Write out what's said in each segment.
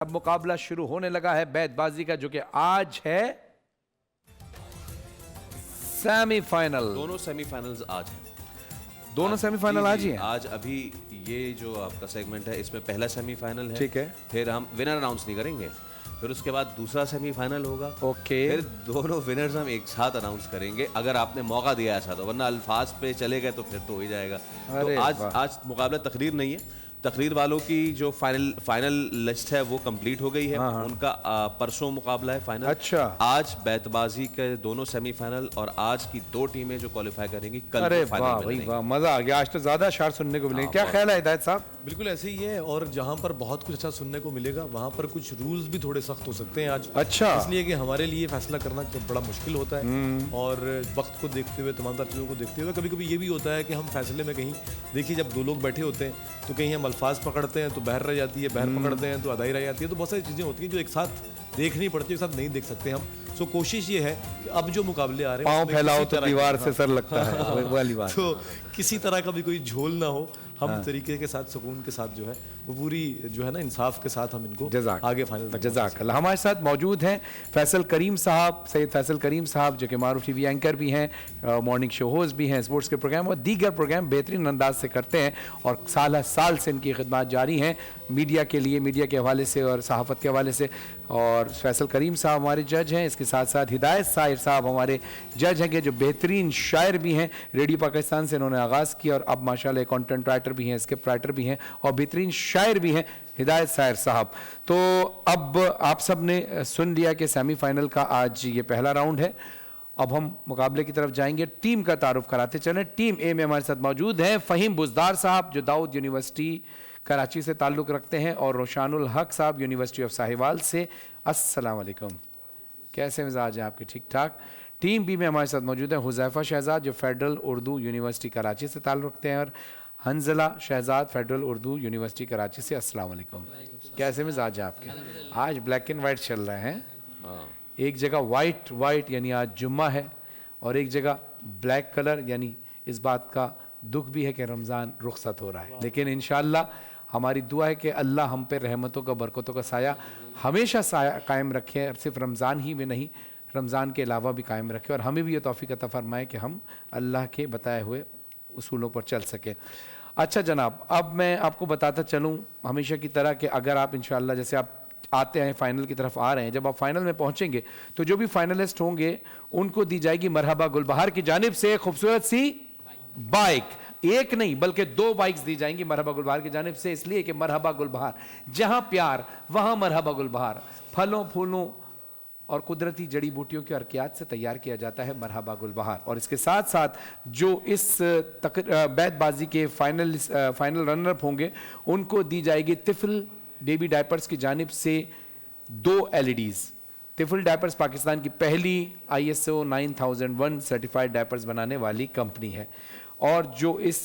अब मुकाबला शुरू होने लगा है बैतबाजी का, जो कि आज है सेमीफाइनल। दोनों सेमीफाइनल्स आज हैं। दोनों सेमीफाइनल आज ही हैं। आज अभी ये जो आपका सेगमेंट है इसमें पहला सेमीफाइनल है। ठीक है। फिर हम विनर अनाउंस नहीं करेंगे, फिर उसके बाद दूसरा सेमीफाइनल होगा। ओके। फिर दोनों विनर्स हम एक साथ अनाउंस करेंगे, अगर आपने मौका दिया ऐसा तो, वरना अल्फाज पे चले गए तो फिर तो हो ही जाएगा। तो आज मुकाबला तकरीर नहीं है, तकरीर वालों की जो फाइनल लिस्ट है वो कंप्लीट हो गई है। उनका परसों मुकाबला है फाइनल। अच्छा। आज बैतबाजी के दोनों सेमीफाइनल और आज की दो टीमें जो क्वालिफाई करेंगी कल अरे फाइनल में भाई लड़ेंगी। वाह, मजा आ गया। आज तो ज्यादा शार सुनने को मिलेंगे। क्या ख्याल है हिदायत साहब? बिल्कुल ऐसे ही है, और जहाँ पर बहुत कुछ अच्छा सुनने को मिलेगा वहाँ पर कुछ रूल्स भी थोड़े सख्त हो सकते हैं आज। अच्छा। इसलिए कि हमारे लिए फैसला करना बड़ा मुश्किल होता है, और वक्त को देखते हुए तमाम चीज़ों को देखते हुए कभी कभी ये भी होता है कि हम फैसले में कहीं देखिए, जब दो लोग बैठे होते हैं तो कहीं हम अल्फाज पकड़ते हैं तो बहर रह जाती है, बहर पकड़ते हैं तो अदाई रह जाती है। तो बहुत सारी चीज़ें होती हैं जो एक साथ देखनी पड़ती है, एक साथ नहीं देख सकते हम। सो कोशिश ये है कि अब जो मुकाबले आ रहे हैं पाँव फैलाओ तो दीवार से सर लगता है, वो वाली बात। तो किसी तरह का भी कोई झोल ना हो, हम तरीके के साथ सुकून के साथ जो है वो पूरी जो है ना इंसाफ के साथ हम इनको आगे फाइनल तक। जज़ाकल्लाह। हमारे साथ मौजूद हैं फैसल करीम साहब, सैयद फैसल करीम साहब, जो कि मारूफ टीवी एंकर भी हैं, मॉर्निंग शो होस्ट भी हैं, स्पोर्ट्स के प्रोग्राम और दीगर प्रोग्राम बेहतरीन अंदाज से करते हैं, और साल साल से इनकी खिदमत जारी हैं मीडिया के लिए, मीडिया के हवाले से और सहाफ़त के हवाले से। और फैसल करीम साहब हमारे जज हैं, इसके साथ साथ हिदायत साहिर साहब हमारे जज हैं, कि जो बेहतरीन शायर भी हैं। रेडियो पाकिस्तान से इन्होंने आगाज़ किया और अब माशाल्लाह कंटेंट राइटर भी हैं, स्क्रिप्ट राइटर भी हैं और बेहतरीन शायर भी हैं हिदायत साहिर साहब। तो अब आप सब ने सुन लिया कि सेमीफाइनल का आज ये पहला राउंड है। अब हम मुकाबले की तरफ जाएंगे। टीम का तारुफ कराते चलें। टीम ए में हमारे साथ मौजूद हैं फ़हीम बुज़दार साहब, जो दाऊद यूनिवर्सिटी कराची से ताल्लुक़ रखते हैं, और रोशानुल हक साहब यूनिवर्सिटी ऑफ साहिवाल से। अस्सलाम वालेकुम, कैसे मिजाज हैं आपके? ठीक ठाक। टीम बी में हमारे साथ मौजूद है हुज़ैफ़ा शहज़ाद, जो फेडरल उर्दू यूनिवर्सिटी कराची से ताल्लुक़ रखते हैं, और हंजला शहज़ाद फेडरल उर्दू यूनिवर्सिटी कराची से। अस्सलाम वालेकुम, कैसे मिजाज हैं आपके? आज ब्लैक एंड वाइट चल रहे हैं। एक जगह वाइट यानी आज जुम्मा है, और एक जगह ब्लैक कलर, यानी इस बात का दुख भी है कि रमज़ान रुखसत हो रहा है। लेकिन इंशाअल्लाह हमारी दुआ है कि अल्लाह हम पे रहमतों का, बरकतों का साया हमेशा साया कायम रखे, और सिर्फ रमज़ान ही में नहीं, रमज़ान के अलावा भी कायम रखे, और हमें भी ये तौफीक अता फरमाए कि हम अल्लाह के बताए हुए उसूलों पर चल सकें। अच्छा जनाब, अब मैं आपको बताता चलूँ हमेशा की तरह कि अगर आप इंशाअल्लाह, जैसे आप आते हैं फाइनल की तरफ आ रहे हैं, जब आप फाइनल में पहुंचेंगे तो जो भी फाइनलिस्ट होंगे उनको दी जाएगी मरहबा गुलबहार की जानिब से खूबसूरत सी बाइक। एक नहीं बल्कि 2 बाइक्स दी जाएंगी मरहबा गुलबहार की जानिब से, इसलिए कि मरहबा गुलबहार, जहां प्यार वहां मरहबा गुलबहार, फलों फूलों और कुदरती जड़ी बूटियों के अर्कियात से तैयार किया जाता है मरहबा गुलबहार। और इसके साथ साथ जो इस बैतबाजी के फाइनल रनर अप होंगे उनको दी जाएगी तिफल बेबी डायपर्स की जानिब से 2 LEDs। तिफल डायपर्स पाकिस्तान की पहली ISO 9001 सर्टिफाइड डायपर्स बनाने वाली कंपनी है। और जो इस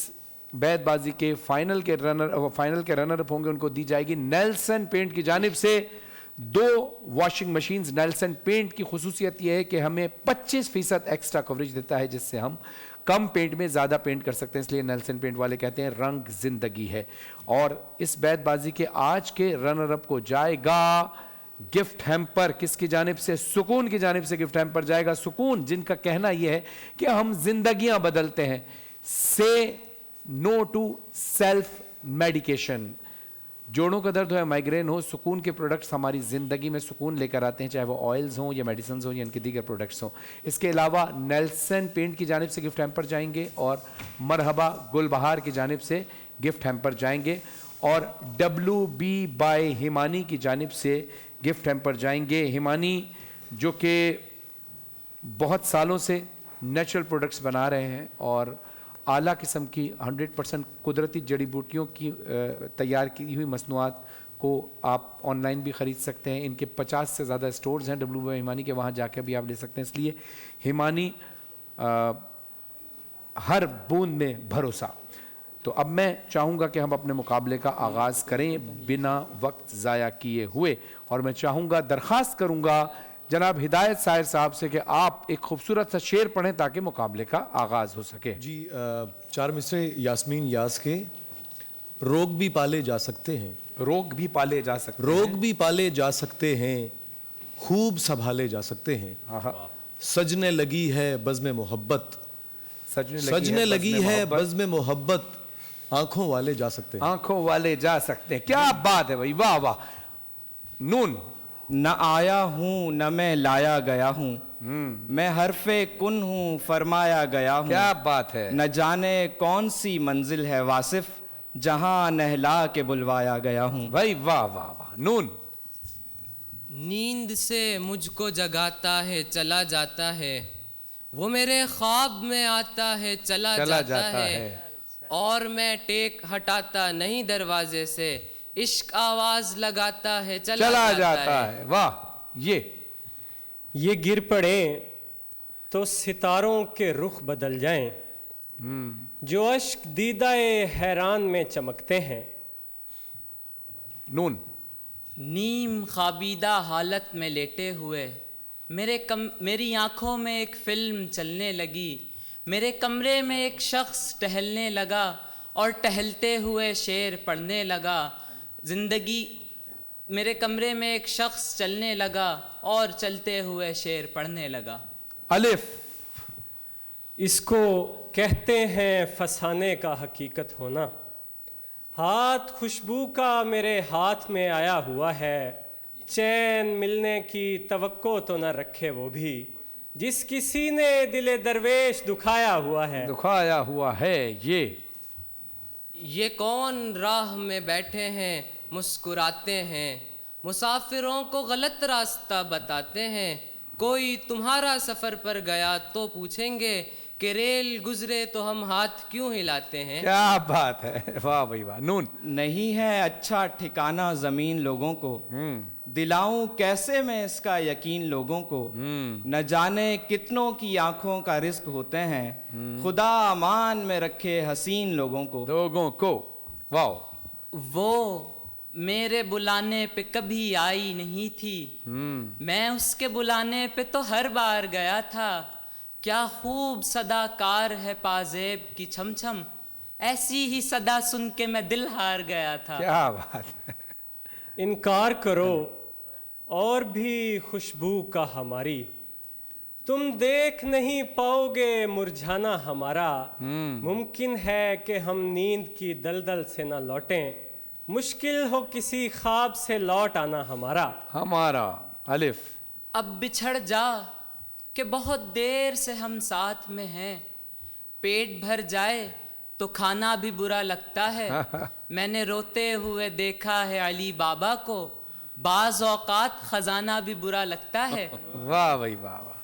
बैतबाजी के फाइनल के रनर अप होंगे उनको दी जाएगी नेल्सन पेंट की जानिब से 2 वॉशिंग मशीन्स। नेल्सन पेंट की खुसूसियत यह है कि हमें 25% एक्स्ट्रा कवरेज देता है, जिससे हम कम पेंट में ज़्यादा पेंट कर सकते हैं, इसलिए नेल्सन पेंट वाले कहते हैं रंग जिंदगी है। और इस बैतबाजी के आज के रनर अप को जाएगा गिफ्ट हैम्पर। किसकी जानिब से? सुकून की जानिब से गिफ्ट हैम्पर जाएगा। सुकून, जिनका कहना यह है कि हम जिंदगियां बदलते हैं, से नो टू सेल्फ मेडिकेशन। जोड़ों का दर्द हो या माइग्रेन हो, सुकून के प्रोडक्ट्स हमारी ज़िंदगी में सुकून लेकर आते हैं, चाहे वो ऑयल्स हों या मेडिसिन हों या इनके दीगर प्रोडक्ट्स हों। इसके अलावा नेल्सन पेंट की जानिब से गिफ्ट हैम्पर जाएंगे, और मरहबा गुलबहार की जानिब से गिफ्ट हैम्पर जाएंगे, और WB बाय हिमानी की जानिब से गिफ्ट हैम्पर जाएंगे। हिमानी जो कि बहुत सालों से नेचुरल प्रोडक्ट्स बना रहे हैं, और आला किस्म की 100% कुदरती जड़ी बूटियों की तैयार की हुई मसनूआत को आप ऑनलाइन भी ख़रीद सकते हैं। इनके 50 से ज़्यादा स्टोर्स हैं WB हिमानी के, वहाँ जाकर भी आप ले सकते हैं। इसलिए हिमानी हर बूंद में भरोसा। तो अब मैं चाहूँगा कि हम अपने मुकाबले का आगाज़ करें बिना वक्त ज़ाया किए हुए, और मैं चाहूँगा, दरख्वास्त करूँगा जनाब हिदायत साहिर साहब से कि आप एक खूबसूरत सा शेर पढ़ें ताकि मुकाबले का आगाज़ हो सके। जी, 4 मिसरे यास्मीन यास के। रोग भी पाले जा सकते हैं, रोग भी पाले जा सकते हैं। रोग भी पाले जा सकते हैं, खूब संभाले जा सकते हैं। आहा। सजने लगी है बज़्म मोहब्बत, सजने लगी है बज़्म मोहब्बत, आंखों वाले जा सकते हैं। आंखों वाले जा सकते हैं। क्या बात है भाई, वाह वाह। नून। न आया हूँ न मैं लाया गया हूँ, मैं हरफे कुन हूँ फरमाया गया हूँ। क्या बात है। न जाने कौन सी मंजिल है वासिफ, जहां नहला के बुलवाया गया हूँ। भाई वाह वाह वाह। नून। नींद से मुझको जगाता है चला जाता है, वो मेरे ख्वाब में आता है चला जाता है। और मैं टेक हटाता नहीं दरवाजे से, इश्क आवाज लगाता है चला जाता है। वाह। ये गिर पड़े तो सितारों के रुख बदल जाएं, जो अश्क दीदाए हैरान में चमकते हैं। नून। नीम खाबीदा हालत में लेटे हुए मेरी आंखों में एक फिल्म चलने लगी, मेरे कमरे में एक शख्स टहलने लगा और टहलते हुए शेर पढ़ने लगा। जिंदगी मेरे कमरे में एक शख्स चलने लगा और चलते हुए शेर पढ़ने लगा। अलिफ। इसको कहते हैं फसाने का हकीकत होना, हाथ खुशबू का मेरे हाथ में आया हुआ है। चैन मिलने की तवक्को तो न रखे वो भी, जिस किसी ने दिले दरवेश दुखाया हुआ है। दुखाया हुआ है। ये कौन राह में बैठे हैं मुस्कुराते हैं, मुसाफिरों को गलत रास्ता बताते हैं। कोई तुम्हारा सफ़र पर गया तो पूछेंगे कि रेल गुजरे तो हम हाथ क्यों हिलाते हैं। क्या बात है, वाह भाई वाह। नून। नहीं है अच्छा ठिकाना जमीन लोगों को, दिलाऊं कैसे मैं इसका यकीन लोगों को। न जाने कितनों की आंखों का रिस्क होते हैं, खुदा अमान में रखे हसीन लोगों को। वाह। वो मेरे बुलाने पे कभी आई नहीं थी, मैं उसके बुलाने पे तो हर बार गया था। क्या खूब सदाकार है पाजेब की छमछम, ऐसी ही सदा सुन के मैं दिल हार गया था। क्या बात है। इनकार करो और भी खुशबू का हमारी, तुम देख नहीं पाओगे मुरझाना हमारा। मुमकिन है कि हम नींद की दलदल से न लौटें, मुश्किल हो किसी ख्वाब से लौट आना हमारा। अलिफ। अब बिछड़ जा कि बहुत देर से हम साथ में हैं, पेट भर जाए तो खाना भी बुरा लगता है। मैंने रोते हुए देखा है अली बाबा को, बाज़ औकात खजाना भी बुरा लगता है। वाह भाई वाह वाह।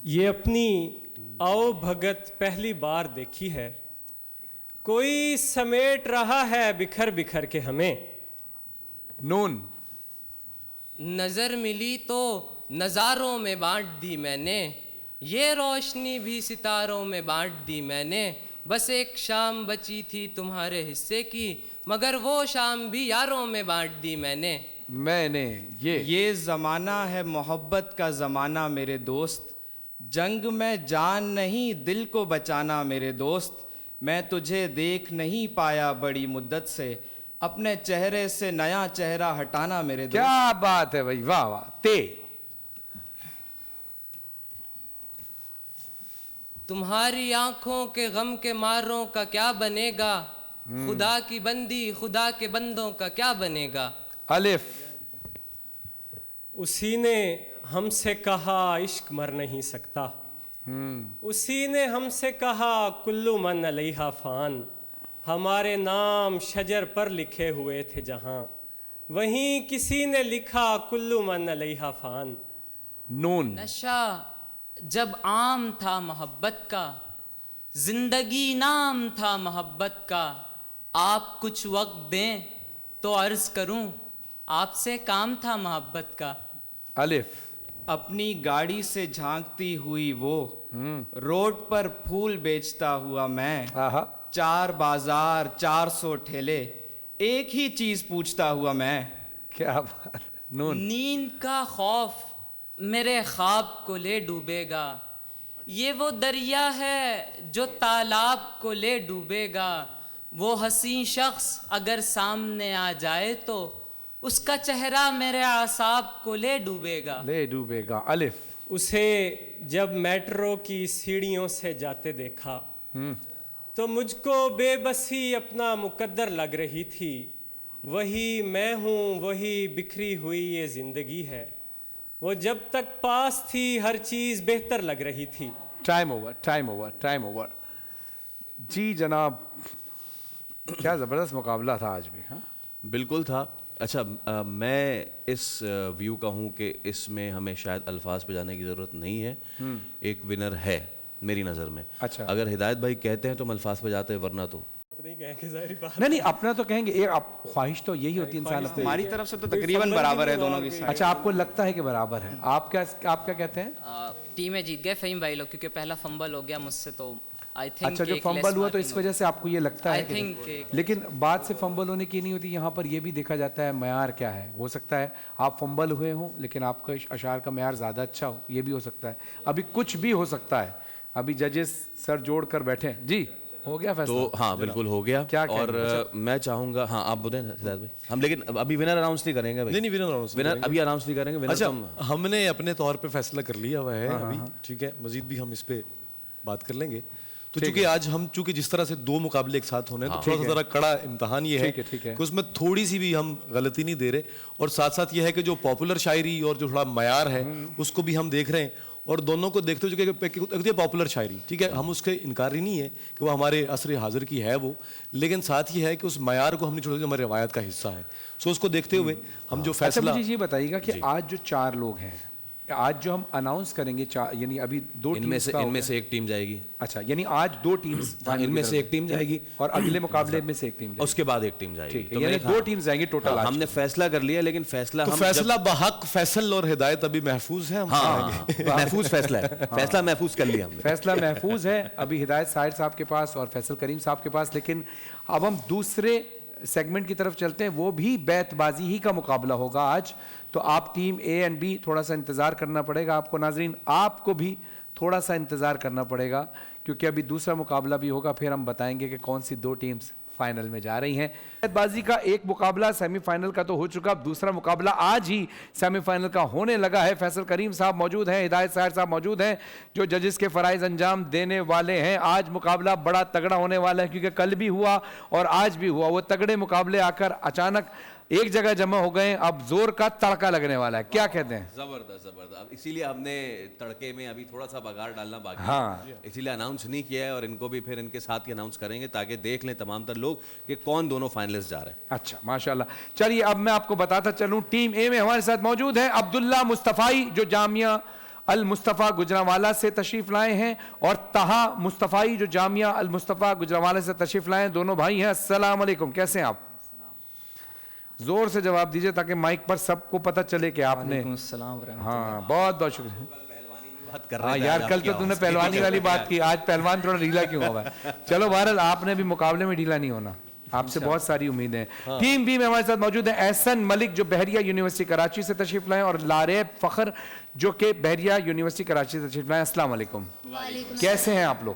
ये अपनी आओ भगत पहली बार देखी है, कोई समेट रहा है बिखर बिखर के हमें। नून। नजर मिली तो नज़ारों में बांट दी मैंने, ये रोशनी भी सितारों में बांट दी मैंने। बस एक शाम बची थी तुम्हारे हिस्से की, मगर वो शाम भी यारों में बांट दी मैंने। ये ज़माना है मोहब्बत का ज़माना मेरे दोस्त, जंग में जान नहीं दिल को बचाना मेरे दोस्त। मैं तुझे देख नहीं पाया बड़ी मुद्दत से, अपने चेहरे से नया चेहरा हटाना मेरे दोस्त। क्या बात है भाई, वाह वाह। तुम्हारी आंखों के गम के मारों का क्या बनेगा, खुदा की बंदी खुदा के बंदों का क्या बनेगा। अलिफ। उसी ने हमसे कहा इश्क मर नहीं सकता, उसी ने हमसे कहा कुल्लू मन अलैहा फान। हमारे नाम शजर पर लिखे हुए थे जहां, वहीं किसी ने लिखा कुल्लू मन अलैहा फान। नून। नशा जब आम था मोहब्बत का, जिंदगी नाम था मोहब्बत का। आप कुछ वक्त दें तो अर्ज करूं, आपसे काम था मोहब्बत का। अलिफ। अपनी गाड़ी से झांकती हुई वो, रोड पर फूल बेचता हुआ मैं। 4 बाजार 400 ठेले, एक ही चीज पूछता हुआ मैं। क्या बात। नून। नींद का खौफ मेरे ख्वाब को ले डूबेगा, ये वो दरिया है जो तालाब को ले डूबेगा। वो हसी शख्स अगर सामने आ जाए तो उसका चेहरा मेरे आसाब को ले डूबेगा। अलिफ। उसे जब मेट्रो की सीढ़ियों से जाते देखा तो मुझको बेबसी अपना मुकद्दर लग रही थी। वही मैं हूँ, वही बिखरी हुई ये जिंदगी है। वो जब तक पास थी हर चीज बेहतर लग रही थी। Time over. जी जनाब, क्या जबरदस्त मुकाबला था आज भी। हाँ बिल्कुल था। अच्छा, मैं इस व्यू का हूँ कि इसमें हमें शायद अल्फाज पे जाने की ज़रूरत नहीं है। एक विनर है मेरी नज़र में। अच्छा। अगर हिदायत भाई कहते हैं तो हम अल्फाज पे जाते हैं, वरना तो नहीं अपना तो कहेंगे। एक आप ख्वाहिश तो यही होती है इंसान अपनी। हमारी तरफ से तो तकरीबन बराबर है दोनों की साइड। अच्छा, आपको लगता है कि बराबर है। आप क्या कहते हैं? टीमें जीत गए फ़हीम भाई लोग, क्योंकि पहला फंबल हो गया मुझसे, तो आई थिंक अच्छा, जो फंबल हुआ तो इस वजह से आपको ये लगता है I think लेकिन बात से फंबल होने की नहीं होती। यहाँ पर ये भी देखा जाता है मयार क्या है। हो सकता है आप फंबल हुए हों लेकिन आपका अशार का मयार ज़्यादा अच्छा हो, ये भी हो सकता है। अभी कुछ भी हो सकता है। अभी जजेस सर जोड़ कर बैठे हैं। जी हो गया फैसला? तो हाँ बिल्कुल हो गया। क्या और मैं चाहूँगा, हाँ आप बोलें हिदायत भाई। हम लेकिन अभी विनर अनाउंस नहीं करेंगे भाई। नहीं विनर अभी अनाउंस नहीं करेंगे। अच्छा, हमने अपने तौर पे फैसला कर लिया हुआ है अभी, ठीक है। मजीद भी हम इस पे बात कर लेंगे। तो चूंकि आज हम जिस तरह से दो मुकाबले एक साथ होने, तो थोड़ा सा जरा कड़ा इम्तहान ये है कि उसमें थोड़ी सी भी हम गलती नहीं दे रहे, और साथ साथ ये है कि जो पॉपुलर शायरी और जो थोड़ा मयार है उसको भी हम देख रहे हैं, और दोनों को देखते हुए पॉपुलर शायरी, ठीक है, हम उसके इनकार ही नहीं है कि वो हमारे असर हाजिर की है वो, लेकिन साथ ही है कि उस मयार को हमने छोड़ा जो हमारी रवायत का हिस्सा है। सो उसको देखते हुए हम जो फैसला। अच्छा, मुझे ये बताइएगा कि आज जो 4 लोग हैं, आज जो हम अनाउंस करेंगे, यानी अभी 2 इनमें से एक टीम जाएगी। अच्छा, यानी आज 2 टीम्स, इनमें से एक टीम जाएगी और अगले मुकाबले में से एक टीम जाएगी। उसके बाद एक टीम जाएगी। तो यानी 2 टीम्स जाएंगी टोटल। हमने फैसला कर लिया, लेकिन फैसला बहक फैसल और हिदायत अभी महफूज है। महफूज फैसला है। फैसला महफूज कर लिया हमने। फैसला महफूज है अभी हिदायत साहिर साहब के पास और फैसल करीम साहब के पास। लेकिन अब हम दूसरे सेगमेंट की तरफ चलते हैं। वो भी बैतबाजी ही का मुकाबला होगा आज। तो आप टीम ए एंड बी थोड़ा सा इंतज़ार करना पड़ेगा आपको। नाजरीन, आपको भी थोड़ा सा इंतज़ार करना पड़ेगा, क्योंकि अभी दूसरा मुकाबला भी होगा। फिर हम बताएंगे कि कौन सी 2 टीम्स फाइनल में जा रही हैं। बैतबाजी का एक मुकाबला सेमीफाइनल का तो हो चुका, अब दूसरा मुकाबला आज ही सेमीफाइनल का होने लगा है। फैसल करीम साहब मौजूद हैं, हिदायत साहिर साहब मौजूद हैं, जो जजेस के फ़राइज़ अंजाम देने वाले हैं। आज मुकाबला बड़ा तगड़ा होने वाला है, क्योंकि कल भी हुआ और आज भी हुआ। वो तगड़े मुकाबले आकर अचानक एक जगह जमा हो गए। अब जोर का तड़का लगने वाला है। क्या कहते हैं? जबरदस्त। इसीलिए हमने तड़के में अभी थोड़ा सा बघार डालना बाकी है। हाँ, इसीलिए अनाउंस नहीं किया है, और इनको भी फिर इनके साथ ही अनाउंस करेंगे ताकि देख लें तमाम तर लोग कि कौन दोनों फाइनलिस्ट जा रहे हैं। अच्छा, माशाल्लाह। चलिए अब मैं आपको बताता चलूं, टीम ए में हमारे साथ मौजूद है अब्दुल्ला मुस्तफ़ाई, जो जामिया अल मुस्तफ़ा गुजरांवाला से तशरीफ लाए हैं, और तहा मुस्तफ़ाई, जो जामिया अल मुस्तफ़ा गुजरांवाला से तशरीफ लाए हैं। दोनों भाई हैं। अस्सलाम वालेकुम, कैसे हैं आप? जोर से जवाब दीजिए ताकि माइक पर सबको पता चले कि आपने। हाँ, बहुत बहुत शुक्रिया। हाँ यार, कल तो तुमने पहलवानी वाली बात की, आज पहलवान थोड़ा ढीला क्यों हुआ है? चलो बहरहाल, आपने भी मुकाबले में ढीला नहीं होना, आपसे बहुत सारी उम्मीदें हैं। हाँ। टीम बी में हमारे साथ मौजूद है एहसन मलिक, जो बहरिया यूनिवर्सिटी कराची से तशरीफ लाए, और लारेब फ़खर, जो कि बहरिया यूनिवर्सिटी कराची से तशरीफ लाए। अस्सलाम वालेकुम, कैसे हैं आप लोग?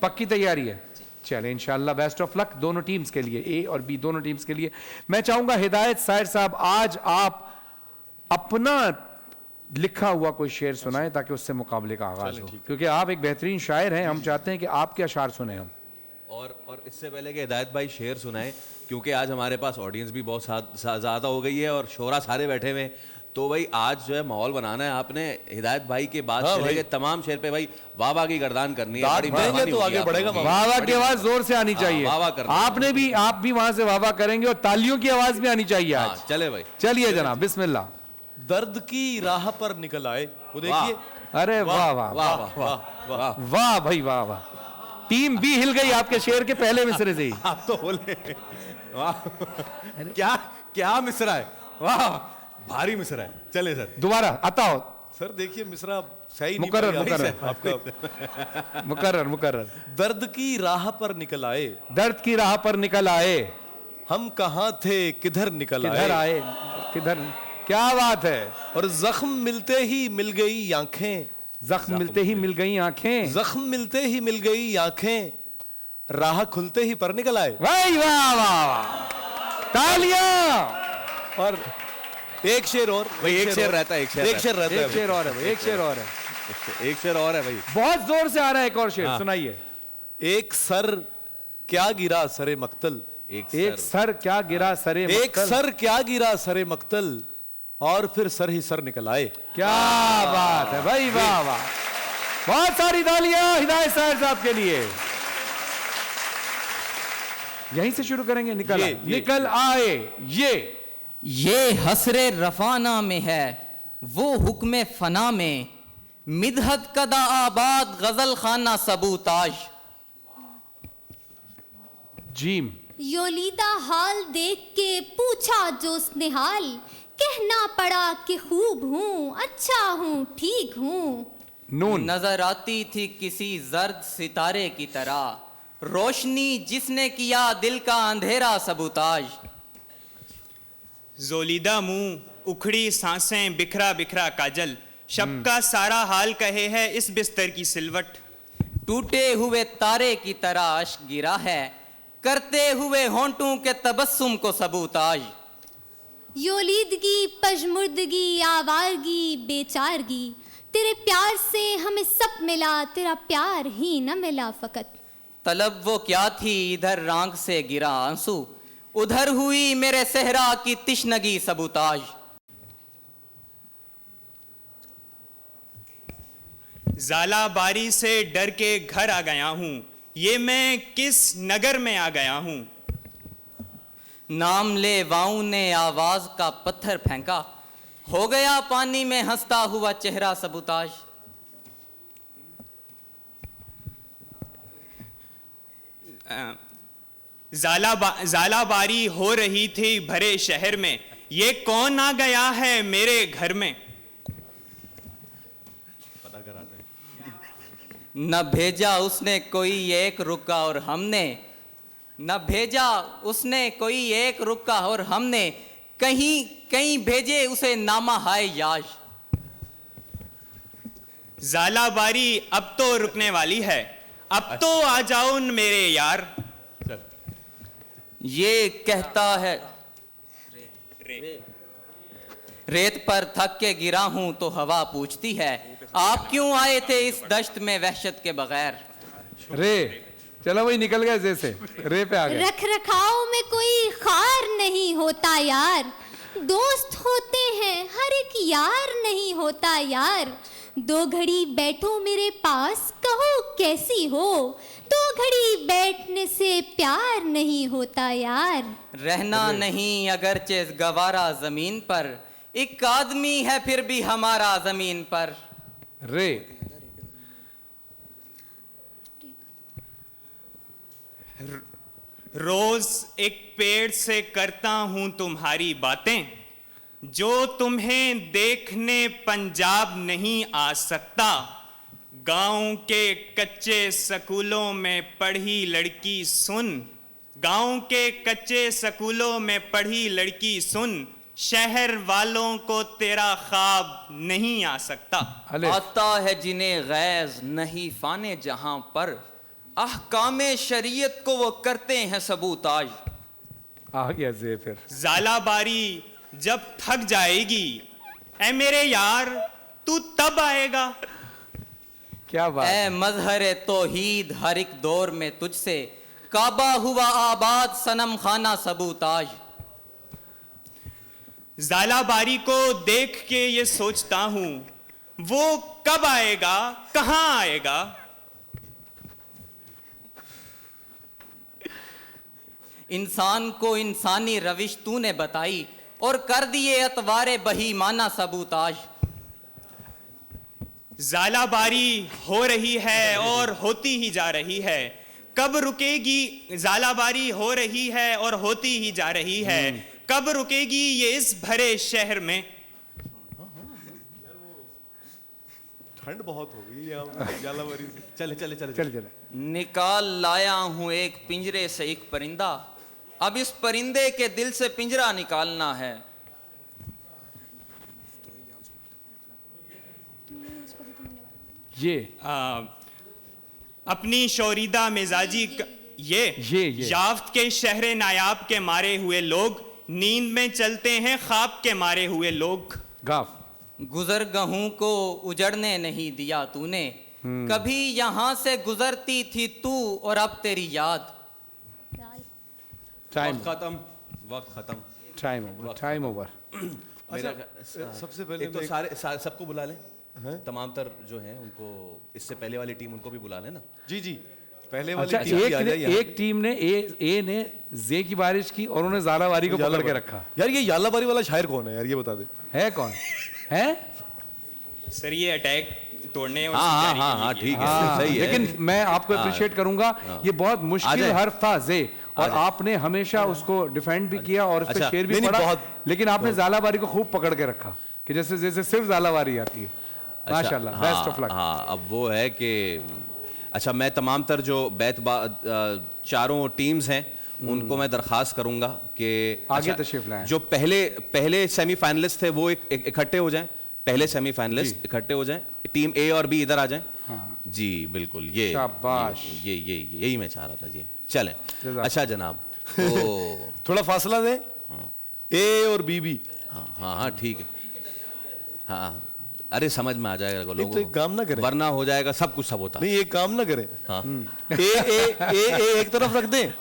पक्की तैयारी है? चलें, इंशाल्लाह बेस्ट ऑफ लक दोनों टीम्स के लिए, ए और बी दोनों टीम्स के लिए। मैं चाहूंगा हिदायत साहिर साहब, आज आप अपना लिखा हुआ कोई शेर सुनाएं ताकि उससे मुकाबले का आगाज हो, क्योंकि आप एक बेहतरीन शायर हैं। हम चाहते हैं कि आपके अशार सुने हम। और इससे पहले कि हिदायत भाई शेर सुनाए, क्योंकि आज हमारे पास ऑडियंस भी बहुत ज़्यादा हो गई है और शोरा सारे बैठे हुए, तो भाई आज जो है माहौल बनाना है आपने। हिदायत भाई के बाद चले गए तमाम शेर पे भाई वाह वाह की गर्दान करनी है, तो आगे बढ़ेगा। वाह वाह की आवाज जोर से आनी चाहिए। आपने भी, आप भी वहां से वाह वाह करेंगे और तालियों की आवाज भी आनी चाहिए आज। चले भाई, चलिए जनाब, बिस्मिल्लाह। दर्द की राह पर निकल आए, वो देखिए। अरे वाह वाह वाह वाह वाह भाई, वाह वाह। टीम बी हिल गई आपके शेर के पहले मिसरे से ही। आप तो बोले वाह, क्या क्या मिसरा है, वाह भारी मिसरा है। चले सर, दोबारा आता हो सर। देखिए मिसरा सही नहीं, मुकर्रर आपका मुकर्रर। दर्द की राह पर निकल आए, दर्द की राह पर निकल आए, हम कहाँ थे किधर निकल आए, किधर। क्या बात है। और जख्म मिलते ही मिल गई आंखें, जख्म मिलते ही मिल गई आंखें, जख्म मिलते ही मिल गई आंखें, राह खुलते ही पर निकल आए। भाई वाह वाह वाह, तालियां। और एक शेर और भाई, एक शेर रहता है, एक शेर रहता है एक शेर और है भाई, एक शेर और है, एक शेर और है भाई। बहुत जोर से आ रहा है एक और शेर, सुनाइए। एक सर क्या गिरा सरे मक्तल, एक सर क्या गिरा सरे एक मक्तल। सर क्या गिरा सरे मक्तल, और फिर सर ही सर निकल आए। क्या बात है भाई, वाह वाह, बहुत सारी तालियां हिदायत साहब के लिए। यहीं से शुरू करेंगे, निकल आए, निकल आए। ये हसरे रफाना में है वो हुक्म फना में, मिदहत कदा आबाद गजल खाना सबूताज। जीम। योलीदा हाल देख के पूछा जो उसने हाल, कहना पड़ा कि खूब हूँ, अच्छा हूँ, ठीक हूँ। नून। नजर आती थी किसी जर्द सितारे की तरह, रोशनी जिसने किया दिल का अंधेरा सबूताज। जोलीदा मुंह, उखड़ी सांसें, बिखरा बिखरा काजल, शब का सारा हाल कहे है इस बिस्तर की सिलवट। टूटे हुए तारे की तरह अश्क गिरा है, करते हुए होंठों के तबस्सुम को सबूताज। योलीदगी, पजमुर्दगी, आवारगी, बेचारगी, तेरे प्यार से हमें सब मिला, तेरा प्यार ही न मिला फकत। तलब वो क्या थी, इधर रांग से गिरा आंसू, उधर हुई मेरे सहरा की तिश्नगी सबूताज। जाला बारी से डर के घर आ गया हूँ, ये मैं किस नगर में आ गया हूँ। नाम ले वाऊ ने आवाज का पत्थर फेंका, हो गया पानी में हंसता हुआ चेहरा सबूताज। जाला बारी हो रही थी भरे शहर में, ये कौन आ गया है मेरे घर में। न भेजा उसने कोई एक रुका और हमने, न भेजा उसने कोई एक रुका और हमने, कहीं कहीं भेजे उसे नामा हाय याश। जाला बारी अब तो रुकने वाली है, अब तो आ जाओ मेरे यार। ये कहता है रेत पर थक के गिरा हूं तो हवा पूछती है, आप क्यों आए थे इस दश्त में वहशत के बगैर। रे, चलो वही निकल गए जैसे, रे पे आ गए। रख रखाव में कोई खार नहीं होता यार, दोस्त होते हैं हर एक यार नहीं होता यार। दो घड़ी बैठो मेरे पास, कहो कैसी हो, दो घड़ी बैठने से प्यार नहीं होता यार। रहना नहीं अगरचे गवारा जमीन पर, एक आदमी है फिर भी हमारा जमीन पर। रे। रोज एक पेड़ से करता हूं तुम्हारी बातें, जो तुम्हें देखने पंजाब नहीं आ सकता। गांव के कच्चे स्कूलों में पढ़ी लड़की सुन, गांव के कच्चे स्कूलों में पढ़ी लड़की सुन, शहर वालों को तेरा ख्वाब नहीं आ सकता। आता है जिन्हें गैज नहीं फाने जहां पर, अहकामे शरीयत को वो करते हैं सबूताज। आ गया जे फिर। जाला बारी जब थक जाएगी, ऐ मेरे यार तू तब आएगा। क्या बात। ऐ मजहर तौहीद हर एक दौर में तुझसे, काबा हुआ आबाद सनम खाना सबूताज। जाला बारी को देख के ये सोचता हूं, वो कब आएगा, कहां आएगा। इंसान को इंसानी रविश तूने बताई, और कर दिए अतवारे बहीमाना सबूताज। जाला बारी हो रही है और होती ही जा रही है, कब रुकेगी। जाला बारी हो रही है और होती ही जा रही है, कब रुकेगी ये इस भरे शहर में। ठंड बहुत हो गई यहाँ जाला बारी से। चले चले चले चल चले। निकाल लाया हूं एक पिंजरे से एक परिंदा, अब इस परिंदे के दिल से पिंजरा निकालना है। ये अपनी शौरीदा मिजाजी ये ये। याफ्त के शहरे नायाब के मारे हुए लोग, नींद में चलते हैं ख्वाब के मारे हुए लोग। गाफ। गुजर गहूं को उजड़ने नहीं दिया तूने, कभी यहाँ से गुजरती थी तू और अब तेरी याद। टाइम वक्त खत्म। Time over. सबसे पहले एक तो सबको बुला लें, तमाम तर जो हैं उनको, इससे पहले वाली टीम उनको भी बुला लें ना। जी जी, पहले वाली अच्छा, टीम की आ जाए यहाँ। एक टीम ने ए ने जे की बारिश की और उन्होंने ज़ालावारी को पकड़ के रखा। यार ये यालाबारी वाला शायर कौन है यार, ये बता दे। है कौन है? सर ये अटैक तोड़ने और हाँ ठीक है, सही है। लेकिन मैं आपको अप्रिशिएट करूंगा, ये बहुत मुश्किल हर्फ था जे, और आपने हमेशा उसको डिफेंड भी किया और उस पर शेर भी पढ़ा, लेकिन आपने ज़ालावारी को खूब पकड़ के रखा कि जैसे जैसे सिर्फ ज़ालावारी आती है। माशाल्लाह, बेस्ट ऑफ लक। हाँ, अब वो है कि अच्छा, मैं तमाम तर जो चारों टीम्स हैं उनको मैं दरख्वास्त करूंगा कि आगे तशरीफ लाएं। जो पहले सेमीफाइनलिस्ट थे वो इकट्ठे हो जाएं, पहले सेमीफाइनलिस्ट इकट्ठे हो जाएं, टीम ए और बी इधर आ जाएं। हाँ। जी बिल्कुल, ये शाबाश। ये यही मैं चाह रहा था जी। चलें, अच्छा जनाब, तो थोड़ा फासला दे, ए और बी भी। हाँ ठीक है, हाँ, अरे समझ में आ जाएगा लोगों तो एक काम ना करें, वरना हो जाएगा सब कुछ सब होता नहीं, एक काम ना करें। हाँ। ए एक तरफ रख दें,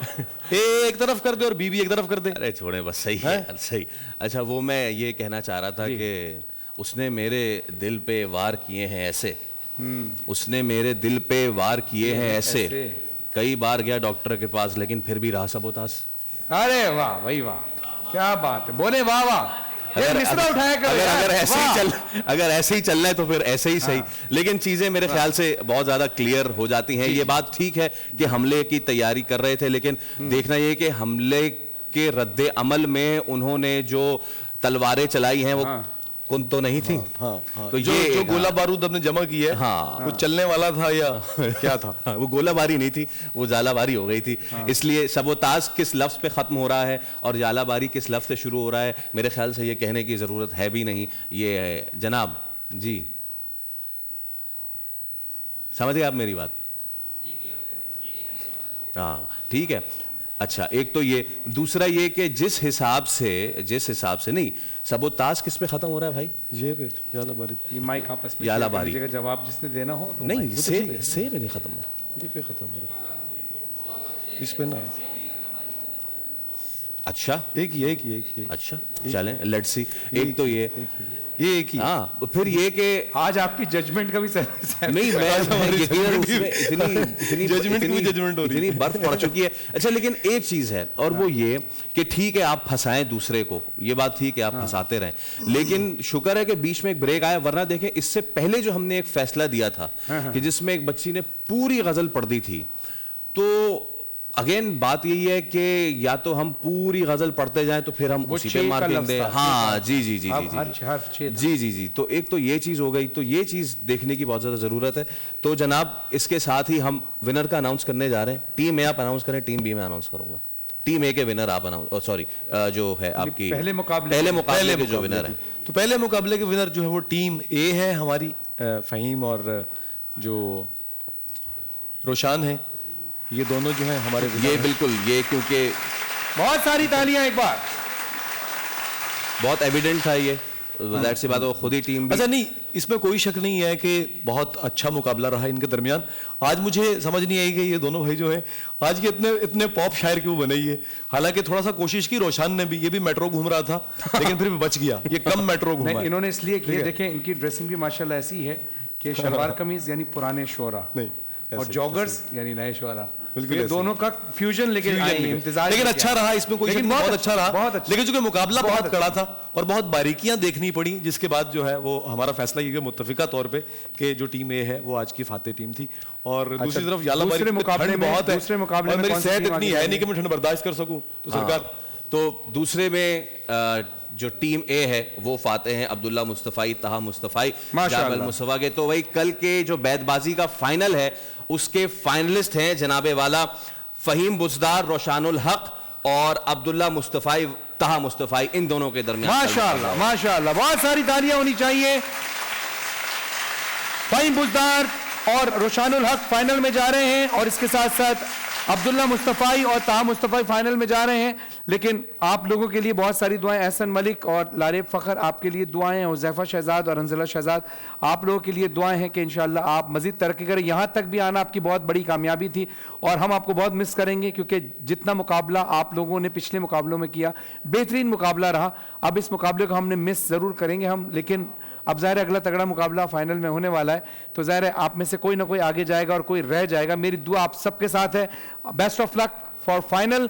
ए एक तरफ कर दे और बी भी एक तरफ कर दे। अरे छोड़े बस, सही है यार, सही। अच्छा, वो मैं ये कहना चाह रहा था कि उसने मेरे दिल पे वार किए हैं ऐसे, उसने मेरे दिल पे वार किए हैं ऐसे, कई बार गया डॉक्टर के पास लेकिन फिर भी रहा सबोतास। अरे वाह भाई वाह, क्या बात है, बोले वाह वाह। अगर ऐसे ही चलना है तो फिर ऐसे ही सही। लेकिन चीजें मेरे ख्याल से बहुत ज्यादा क्लियर हो जाती हैं। ये बात ठीक है कि हमले की तैयारी कर रहे थे, लेकिन देखना ये कि हमले के रद्दे अमल में उन्होंने जो तलवारें चलाई हैं वो कुन तो नहीं थी। तो जो गोला बारूद हमने जमा की है, वो चलने वाला था या क्या था? वो गोलाबारी नहीं थी, वो जालाबारी हो गई थी। इसलिए सबोताज किस लफ्ज पे खत्म हो रहा है और जालाबारी किस लफ्ज से शुरू हो रहा है, मेरे ख्याल से ये कहने की जरूरत है भी नहीं। ये है जनाब जी, समझिए आप मेरी बात? हाँ ठीक है। अच्छा, एक तो ये, दूसरा ये कि जिस हिसाब से नहीं, सबोताज किस पे खत्म हो रहा है भाई? ये पे यालाबारी। ये माइक आपस में यालाबारी का जवाब जिसने देना हो तो नहीं, से पे नहीं खत्म हो, ये पे खत्म हो रहा, इस पे ना। अच्छा, एक ही। अच्छा चलें, लेट्स सी। एक तो ये एक ही। हाँ, फिर ये कि आज आपकी जजमेंट का भी नहीं, इतनी बर्फ पड़ चुकी है। अच्छा, लेकिन एक चीज है और वो ये कि ठीक है आप फंसाएं दूसरे को, ये बात ठीक है, आप फंसाते रहें, लेकिन शुक्र है कि बीच में एक ब्रेक आया, वरना देखें इससे पहले जो हमने एक फैसला दिया था कि जिसमें एक बच्ची ने पूरी गजल पढ़ दी थी, तो अगेन बात यही है कि या तो हम पूरी गजल पढ़ते जाएं तो फिर हम उसी पे मार देंगे। हाँ जी। तो एक तो ये चीज हो गई, तो ये चीज देखने की बहुत ज्यादा जरूरत है। तो जनाब, इसके साथ ही हम विनर का अनाउंस करने जा रहे हैं। टीम ए आप अनाउंस करें, टीम बी में अनाउंस करूंगा। टीम ए के विनर आप अनाउंस, सॉरी जो है आपकी पहले मुकाबले के जो विनर है, तो पहले मुकाबले के विनर जो है वो टीम ए है हमारी, फहीम और जो रोशान है, ये दोनों जो है हमारे, ये बिल्कुल, ये क्योंकि बहुत सारी तालियां एक बार, बहुत एविडेंट था ये, ज़ाहिर सी बात है, खुद ही टीम भी। अच्छा नहीं, इसमें कोई शक नहीं है कि बहुत अच्छा मुकाबला रहा इनके दरमियान। आज मुझे समझ नहीं आई कि ये दोनों भाई जो है आज के इतने पॉप शायर क्यों बने ये। हालांकि थोड़ा सा कोशिश की रोशान ने भी, ये भी मेट्रो घूम रहा था लेकिन फिर भी बच गया, ये कम मेट्रो घूमा। इन्होंने इसलिए किया, देखें इनकी ड्रेसिंग भी माशाल्लाह ऐसी है कि शलवार कमीज यानी पुराने शोरा और जॉगर्स यानी नए शोरा, ये दोनों का फ्यूजन, लेकिन अच्छा रहा, इसमें कोई बहुत अच्छा रहा, लेकिन चूंकि मुकाबला बहुत कड़ा था और बहुत बारीकियां देखनी पड़ी, जिसके बाद जो है वो हमारा फैसला ये मुत्तफिका तौर पे कि जो टीम ए है वो आज की फातेह टीम थी। और दूसरी तरफ यालाबारी में मुकाबले बहुत है, दूसरे मुकाबले में मेरी सेहत इतनी है नहीं कि मैं ठंड बर्दाश्त कर सकूं, तो सरकार। तो दूसरे में जो टीम ए है वो फातेह हैं अब्दुल्ला मुस्तफ़ाई, तहा मुस्तफ़ाई, जाबल मुस्तफ़ा के। तो वही कल के जो बैतबाजी का फाइनल है उसके फाइनलिस्ट हैं जनाबे वाला फहीम बुज़दार, रोशानुल हक और अब्दुल्ला मुस्तफ़ाई, तहा मुस्तफ़ाई, इन दोनों के दरमियान। माशाअल्लाह माशाअल्लाह, बहुत सारी तालियां होनी चाहिए। फहीम बुज़दार और रोशानुल हक फाइनल में जा रहे हैं और इसके साथ साथ अब्दुल्ला मुस्तफ़ाई और ताहा मुस्तफ़ाई फाइनल में जा रहे हैं, लेकिन आप लोगों के लिए बहुत सारी दुआएं। एहसन मलिक और लारेब फ़खर आपके लिए दुआएं हैं, हुज़ैफ़ा शहज़ाद और अंज़ला शहज़ाद आप लोगों के लिए दुआएं हैं कि इंशाअल्लाह आप मज़ीद तरक्की करें। यहाँ तक भी आना आपकी बहुत बड़ी कामयाबी थी और हम आपको बहुत मिस करेंगे, क्योंकि जितना मुकाबला आप लोगों ने पिछले मुकाबलों में किया, बेहतरीन मुकाबला रहा। अब इस मुकाबले को हमने मिस ज़रूर करेंगे हम, लेकिन अब ज़ाहिर है अगला तगड़ा मुकाबला फाइनल में होने वाला है, तो ज़ाहिर है आप में से कोई ना कोई आगे जाएगा और कोई रह जाएगा। मेरी दुआ आप सबके साथ है। Best of luck for final.